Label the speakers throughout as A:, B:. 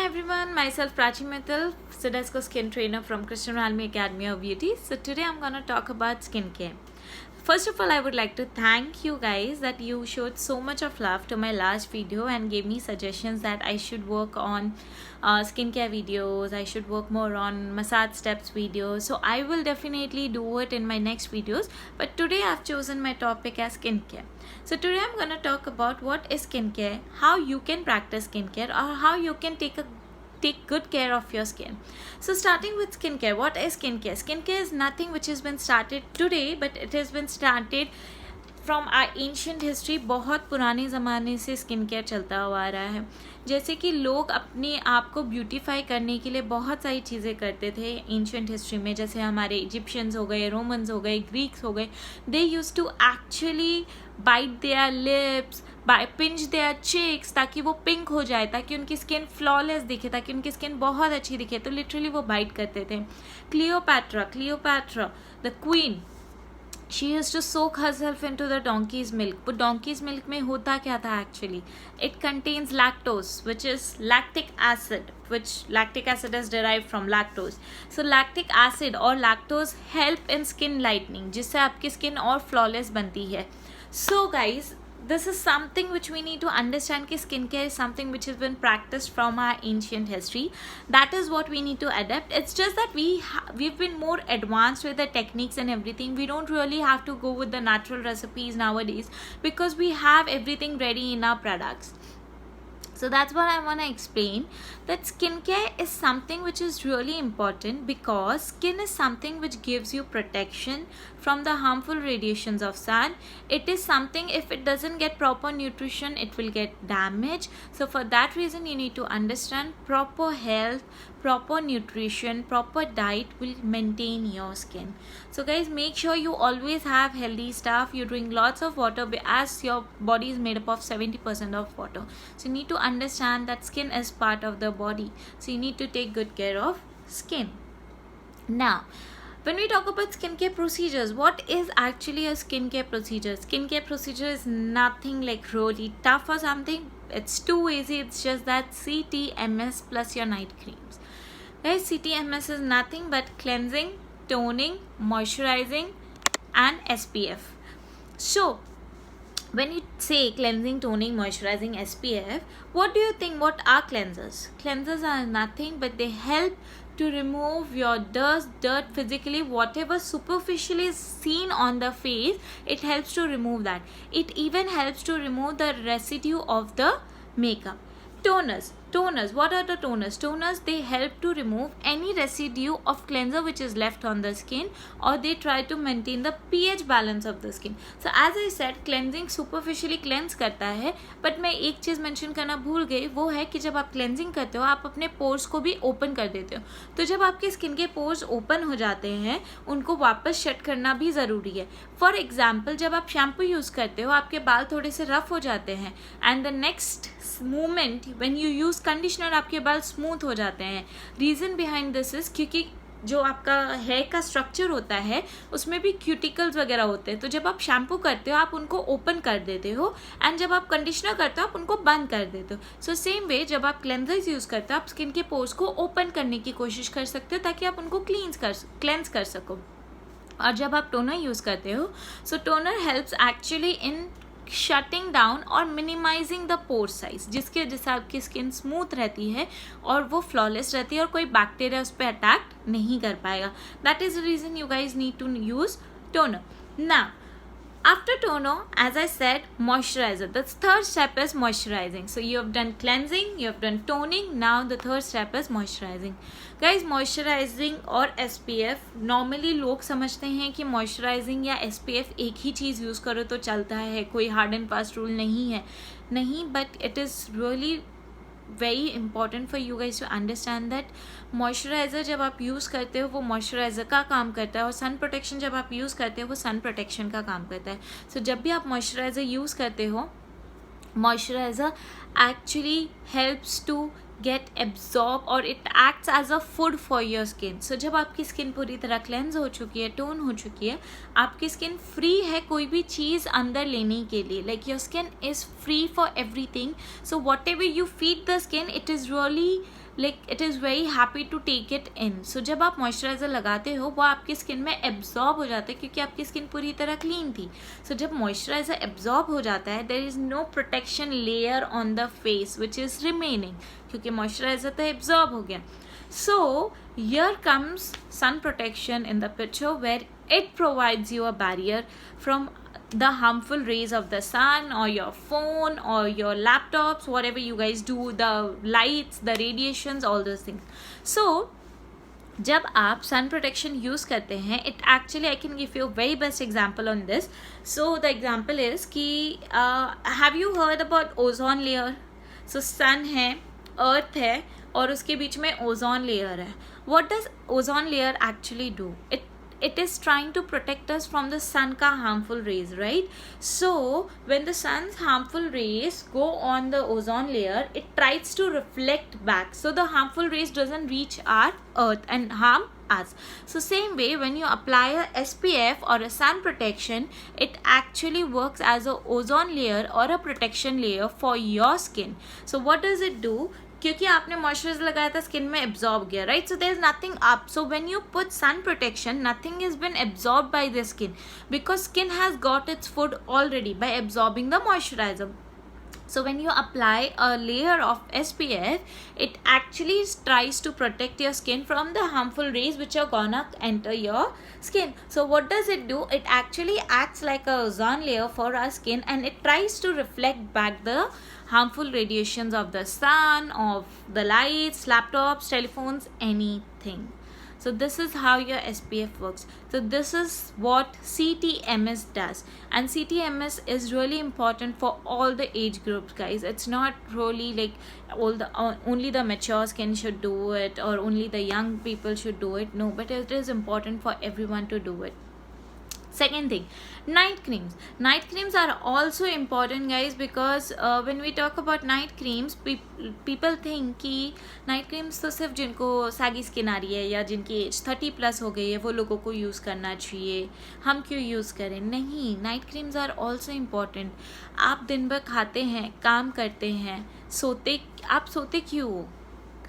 A: everyone, myself Prachi Mittal, Sedesco skin trainer from Christian Almi Academy of Beauty. So today I'm gonna talk about skincare. First of all, I would like to thank you guys that you showed so much of love to my last video and gave me suggestions that I should work on skincare videos, I should work more on massage steps videos. So I will definitely do it in my next videos. But today I've chosen my topic as skincare. So today I'm gonna talk about what is skincare, how you can practice skincare, or how you can take good care of your skin. So starting with skincare, what is skincare? Skincare is nothing which has been started today, but it has been started from our ancient history. बहुत पुराने ज़माने से skin care चलता हुआ आ रहा है. जैसे कि लोग अपने आप को ब्यूटीफाई करने के लिए बहुत सारी चीज़ें करते थे एंशियंट हिस्ट्री में. जैसे हमारे इजिप्शियंस हो गए, रोमन्स हो गए, ग्रीक्स हो गए. They used to actually bite their lips, pinch their cheeks, ताकि वो पिंक हो जाए, ताकि उनकी स्किन फ्लॉलेस दिखे, ताकि उनकी स्किन बहुत अच्छी दिखे. तो लिटरली वो बाइट करते थे. Cleopatra the queen, she used to soak herself into the donkey's milk. But donkey's milk में होता क्या था actually? It contains lactose, which is lactic acid, which lactic acid is derived from lactose. So lactic acid और lactose help in skin lightening, जिससे आपकी skin और flawless बनती है. So guys, this is something which we need to understand कि skincare is something which has been practiced from our ancient history. That is what we need to adapt. It's just that we've been more advanced with the techniques and everything. We don't really have to go with the natural recipes nowadays because we have everything ready in our products. So that's what I want to explain, that skincare is something which is really important because skin is something which gives you protection from the harmful radiations of sun. It is something, if it doesn't get proper nutrition, it will get damaged. So for that reason, you need to understand proper health, proper nutrition, proper diet will maintain your skin. So guys, make sure you always have healthy stuff. You drink lots of water as your body is made up of 70% of water. So you need to understand that skin is part of the body. So you need to take good care of skin. Now, when we talk about skincare procedures, what is actually a skincare procedure? Skincare procedure is nothing like really tough or something. It's too easy. It's just that CTMS plus your night creams. Guys, CTMS is nothing but cleansing, toning, moisturizing and SPF. So when you say cleansing, toning, moisturizing, SPF, what do you think? What are cleansers? Cleansers are nothing but they help to remove your dirt physically, whatever superficially is seen on the face, it helps to remove that. It even helps to remove the residue of the makeup. Toners, what are the toners? Toners, they help to remove any residue of cleanser which is left on the skin, or they try to maintain the pH balance of the skin. So as I said, cleansing superficially cleanse करता है, but मैं एक चीज़ mention करना भूल गई, वो है कि जब आप cleansing करते हो, आप अपने pores को भी open कर देते हो. तो जब आपके skin के pores open हो जाते हैं, उनको वापस shut करना भी ज़रूरी है. For example, जब आप shampoo use करते हो, आपके बाल थोड़े से rough हो जाते हैं, and the next moment when you use conditioner आपके बाल स्मूथ हो जाते हैं. रीज़न बिहाइंड दिस इज क्योंकि जो आपका हेयर का स्ट्रक्चर होता है उसमें भी क्यूटिकल्स वगैरह होते हैं. तो जब आप शैम्पू करते हो आप उनको ओपन कर देते हो, एंड जब आप कंडीशनर करते हो आप उनको बंद कर देते हो. सो सेम वे जब आप क्लेंजर्स यूज़ करते हो आप स्किन के पोर्स को ओपन करने की कोशिश कर सकते हो ताकि आप उनको क्लेंस कर सको. और जब आप टोनर यूज़ करते हो, so toner helps actually in shutting down और मिनिमाइजिंग द पोर साइज, जिसके वजह से आपकी स्किन स्मूथ रहती है और वो फ्लॉलेस रहती है और कोई बैक्टीरिया उस पर अटैक नहीं कर पाएगा. That is the reason you guys need to use toner. Now after toner, as I said, moisturizer. The third step is moisturizing. So you have done cleansing, you have done toning, now the third step is moisturizing. Guys, moisturizing और SPF, normally लोग समझते हैं कि moisturizing या SPF एक ही चीज़ use करो तो चलता है, कोई hard and fast rule नहीं है. नहीं, but it is really very important for you guys to understand that moisturiser जब आप यूज़ करते हो वो मॉइस्चराइज़र का काम करता है, और सन प्रोटेक्शन जब आप यूज़ करते हो वो सन प्रोटेक्शन का काम करता है. सो जब भी आप मॉइस्चराइज़र यूज़ करते हो, moisturiser actually helps to get absorb और it acts as a food for your skin. So जब आपकी स्किन पूरी तरह क्लेंज हो चुकी है, टोन हो चुकी है, आपकी स्किन फ्री है कोई भी चीज़ अंदर लेने के लिए. Like your skin is free for everything. So whatever you feed the skin, it is really like it is very happy to take it in. So जब आप मॉइस्चराइज़र लगाते हो वो आपकी स्किन में एब्जॉर्ब हो जाता है क्योंकि आपकी स्किन पूरी तरह क्लीन थी. सो जब मॉइस्चराइज़र एब्जॉर्ब हो जाता है there is no protection layer on the face which is remaining, क्योंकि मॉइस्चराइज़र तो एब्जॉर्ब हो गया. So here comes sun protection in the picture, where it provides you a barrier from the harmful rays of the sun or your phone or your laptops, whatever you guys do, the lights, the radiations, all those things. So जब आप sun protection use करते हैं, it actually I can give you very best example on this. So the example is कि have you heard about ozone layer. So sun है, earth है, और उसके बीच में ओजोन लेयर है. What does ozone layer actually do? it is trying to protect us from the sun ka harmful rays, right? So when the sun's harmful rays go on the ozone layer, it tries to reflect back, so the harmful rays doesn't reach our earth and harm us. So same way, when you apply a SPF or a sun protection, it actually works as a ozone layer or a protection layer for your skin. So what does it do? क्योंकि आपने moisturiser लगाया था, skin में absorb गया, right? So there is nothing up. So when you put sun protection, nothing is been absorb by the skin because skin has got its food already by absorbing the moisturiser. So when you apply a layer of SPF, it actually tries to protect your skin from the harmful rays which are gonna enter your skin. So what does it do? It actually acts like a ozone layer for our skin, and it tries to reflect back the harmful radiations of the sun, of the lights, laptops, telephones, anything. So this is how your SPF works. So this is what CTMS does, and CTMS is really important for all the age groups, guys. It's not really like only the mature skin should do it or only the young people should do it. No, but it is important for everyone to do it. Second thing, night creams. Night creams are also important, guys, because when we talk about night creams, people think कि night creams तो सिर्फ जिनको saggy skin आ रही है या जिनकी as 30+ हो गई है वो लोगों को यूज़ करना चाहिए. हम क्यों यूज़ करें? नहीं, night creams are also important. आप दिन भर खाते हैं, काम करते हैं, आप सोते क्यों हो?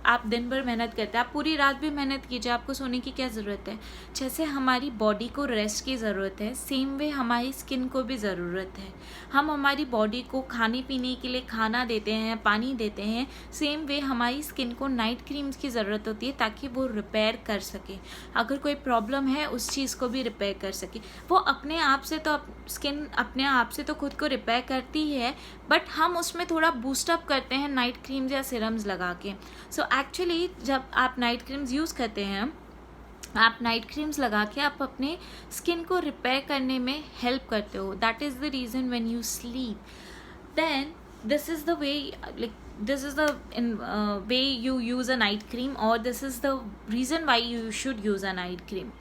A: आप दिन भर मेहनत करते हैं, आप पूरी रात भी मेहनत कीजिए, आपको सोने की क्या ज़रूरत है? जैसे हमारी बॉडी को रेस्ट की ज़रूरत है, सेम वे हमारी स्किन को भी ज़रूरत है. हम हमारी बॉडी को खाने पीने के लिए खाना देते हैं, पानी देते हैं, सेम वे हमारी स्किन को नाइट क्रीम्स की ज़रूरत होती है ताकि वो रिपेयर कर सके. अगर कोई प्रॉब्लम है उस चीज़ को भी रिपेयर कर सके. वो अपने आप से तो स्किन अपने आप से तो खुद को रिपेयर करती है, बट हम उसमें थोड़ा बूस्टअप करते हैं नाइट क्रीम्स या सिरम्स लगा के. सो एक्चुअली जब आप नाइट क्रीम्स यूज़ करते हैं, आप नाइट क्रीम्स लगा के आप अपने स्किन को रिपेयर करने में हेल्प करते हो. That is the reason when you sleep, then this is the way, like this is the way you use a night cream, or this is the reason why you should use a night cream.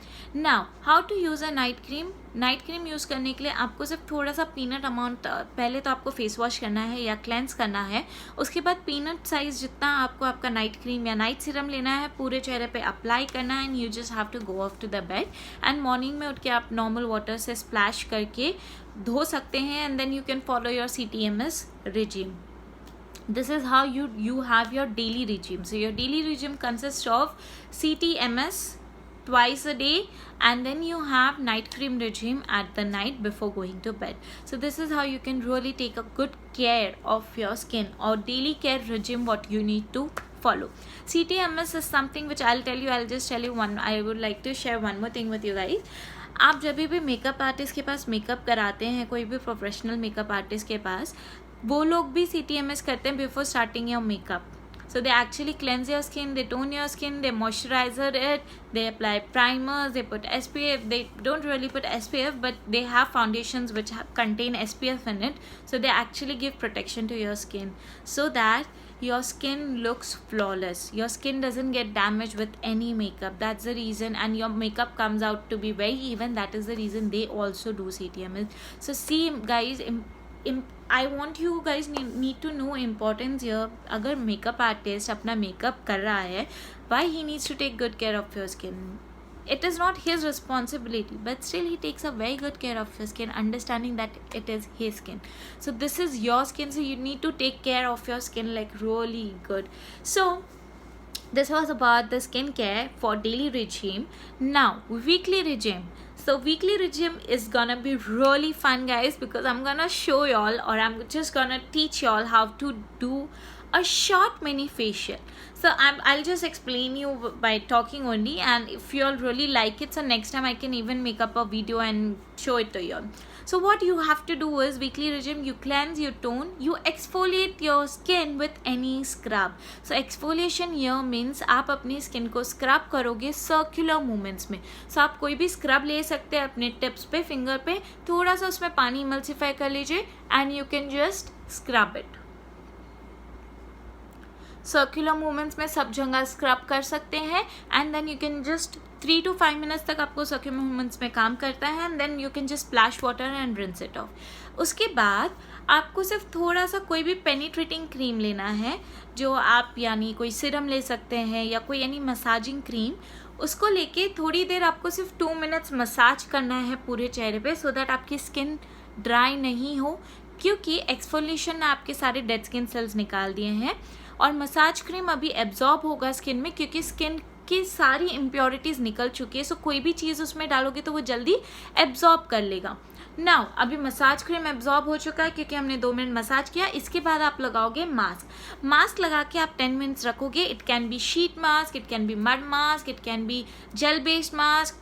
A: Now how to use a night cream? Night cream use करने के लिए आपको सिर्फ थोड़ा सा peanut amount, पहले तो आपको फेस वॉश करना है या क्लेंस करना है, उसके बाद पीनट साइज़ जितना आपको आपका नाइट क्रीम या नाइट सीरम लेना है, पूरे चेहरे पे अप्लाई करना है, and you just have to go off to the bed. And morning में उठ के आप नॉर्मल वाटर से स्प्लैश करके धो सकते हैं, and then you can follow your CTMS regime. This is how you have your daily regime. So your daily regime consists of CTMS twice a day, and then you have night cream regime at the night before going to bed. So this is how you can really take a good care of your skin, or daily care regime what you need to follow. CTMS is something which I'll just tell you one. I would like to share one more thing with you guys. आप जब भी makeup artist के pass makeup कराते हैं, कोई भी professional makeup artist के पास, वो लोग भी CTMS करते हैं before starting your makeup. So they actually cleanse your skin, they tone your skin, they moisturizer it, they apply primers, they put SPF. They don't really put SPF, but they have foundations which contain SPF in it. So they actually give protection to your skin so that your skin looks flawless. Your skin doesn't get damaged with any makeup. That's the reason, and your makeup comes out to be very even. That is the reason they also do CTMS. So see, guys, I want you guys need to know importance here. अगर makeup artist अपना makeup कर रहा है, why he needs to take good care of your skin? It is not his responsibility, but still he takes a very good care of his skin, understanding that it is his skin. So this is your skin, so you need to take care of your skin like really good. So This was about the skincare for daily regime. Now, weekly regime. So weekly regime is gonna be really fun, guys, because I'm gonna show y'all, or I'm just gonna teach y'all how to do a short mini facial. So I'll just explain you by talking only, and if you all really like it, so next time I can even make up a video and show it to you all. So what you have to do is weekly regime, you cleanse, you tone, you exfoliate your skin with any scrub. So exfoliation here means आप अपनी skin को scrub करोगे circular movements में. So आप कोई भी scrub ले सकते हैं अपने टिप्स पे, फिंगर पे, थोड़ा सा उसमें पानी इमल्सिफाई कर लीजिए and you can just scrub it. Circular movements में सब जगह स्क्रब कर सकते हैं and then you can just 3 to 5 minutes तक आपको सर्कुलर मूवमेंट्स में काम करता है and then you can just splash water and rinse it off. उसके बाद आपको सिर्फ थोड़ा सा कोई भी पेनिट्रेटिंग क्रीम लेना है, जो आप यानी कोई सिरम ले सकते हैं या कोई यानी मसाजिंग क्रीम. उसको लेके थोड़ी देर आपको सिर्फ 2 मिनट्स मसाज करना है पूरे चेहरे पे, सो दैट आपकी स्किन ड्राई नहीं हो, क्योंकि एक्सफोलिएशन ने आपके सारे डेड स्किन सेल्स निकाल दिए हैं. और मसाज क्रीम अभी एब्जॉर्ब होगा स्किन में, क्योंकि स्किन की सारी इम्प्योरिटीज़ निकल चुकी है. सो कोई भी चीज़ उसमें डालोगे तो वो जल्दी एब्जॉर्ब कर लेगा. नाउ अभी मसाज क्रीम एब्जॉर्ब हो चुका है क्योंकि हमने 2 मिनट मसाज किया. इसके बाद आप लगाओगे मास्क. मास्क लगा के आप 10 मिनट्स रखोगे. It can be sheet mask, it can be mud mask, it can be gel based mask,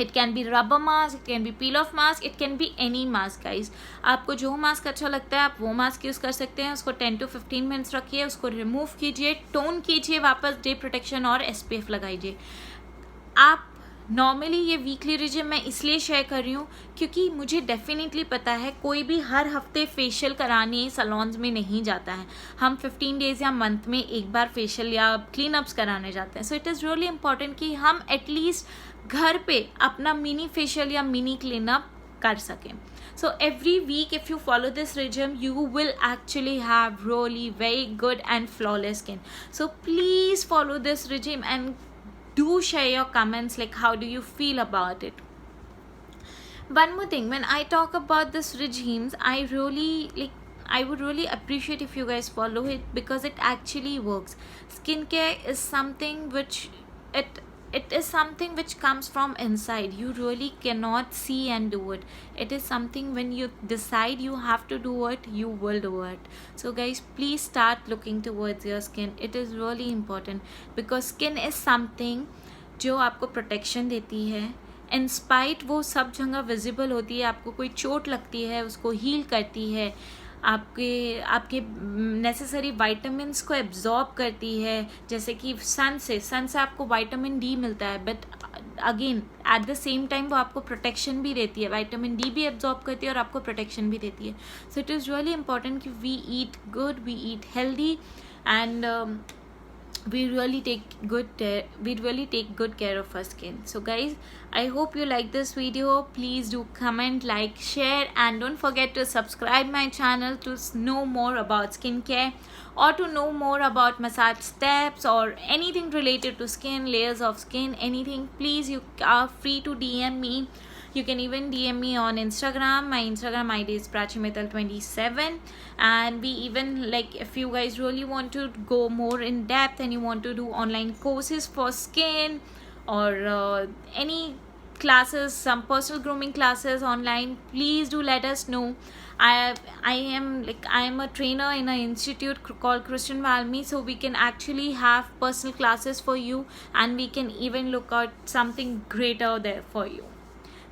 A: it can be rubber mask, it can be peel off mask, it can be any mask guys. आपको जो mask अच्छा लगता है आप वो mask use कर सकते हैं. उसको 10 to 15 मिनट्स रखिए, उसको रिमूव कीजिए, टोन कीजिए, वापस डे प्रोटेक्शन और SPF लगाइए. आप नॉर्मली ये वीकली रिजिम मैं इसलिए शेयर कर रही हूँ क्योंकि मुझे डेफिनेटली पता है कोई भी हर हफ्ते फेशियल कराने सलोन्स में नहीं जाता है. हम 15 डेज़ या मंथ में एक बार फेशियल या क्लीन अप्स कराने जाते हैं. सो इट इज़ रियली इंपॉर्टेंट कि हम एटलीस्ट घर पे अपना मिनी फेशियल या मिनी क्लीन अप कर सकें. So every week if you follow this regime you will actually have really very good and flawless skin. So please follow this regime and do share your comments like how do you feel about it. One more thing, when I talk about this regimes, I would really appreciate if you guys follow it because it actually works. Skincare is something which it is something which comes from inside. You really cannot see and do it. It is something when you decide you have to do it, you will do it. So guys, please start looking towards your skin. It is really important because skin is something जो आपको protection देती है. In spite वो सब जगह visible होती है. आपको कोई चोट लगती है उसको हील करती है, आपके नेसेसरी वाइटामिन्स को एब्जॉर्ब करती है. जैसे कि सन से आपको विटामिन डी मिलता है, but again at the same time वो आपको प्रोटेक्शन भी देती है. विटामिन डी भी एब्जॉर्ब करती है और आपको प्रोटेक्शन भी देती है. So it is really important कि we eat good, we eat healthy and we really take good care of our skin. So guys, I hope you like this video. Please do comment, like, share, and don't forget to subscribe my channel to know more about skincare or to know more about massage steps or anything related to skin, layers of skin, anything. Please, you are free to DM me. You can even DM me on Instagram. My Instagram ID is prachimittal27. And we even, like, if you guys really want to go more in depth and you want to do online courses for skin or any classes, some personal grooming classes online, please do let us know. I am a trainer in an institute called Christian Valmi, so we can actually have personal classes for you and we can even look at something greater there for you.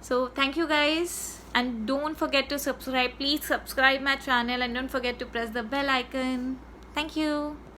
A: So thank you guys, and don't forget to subscribe. Please subscribe my channel and don't forget to press the bell icon. Thank you.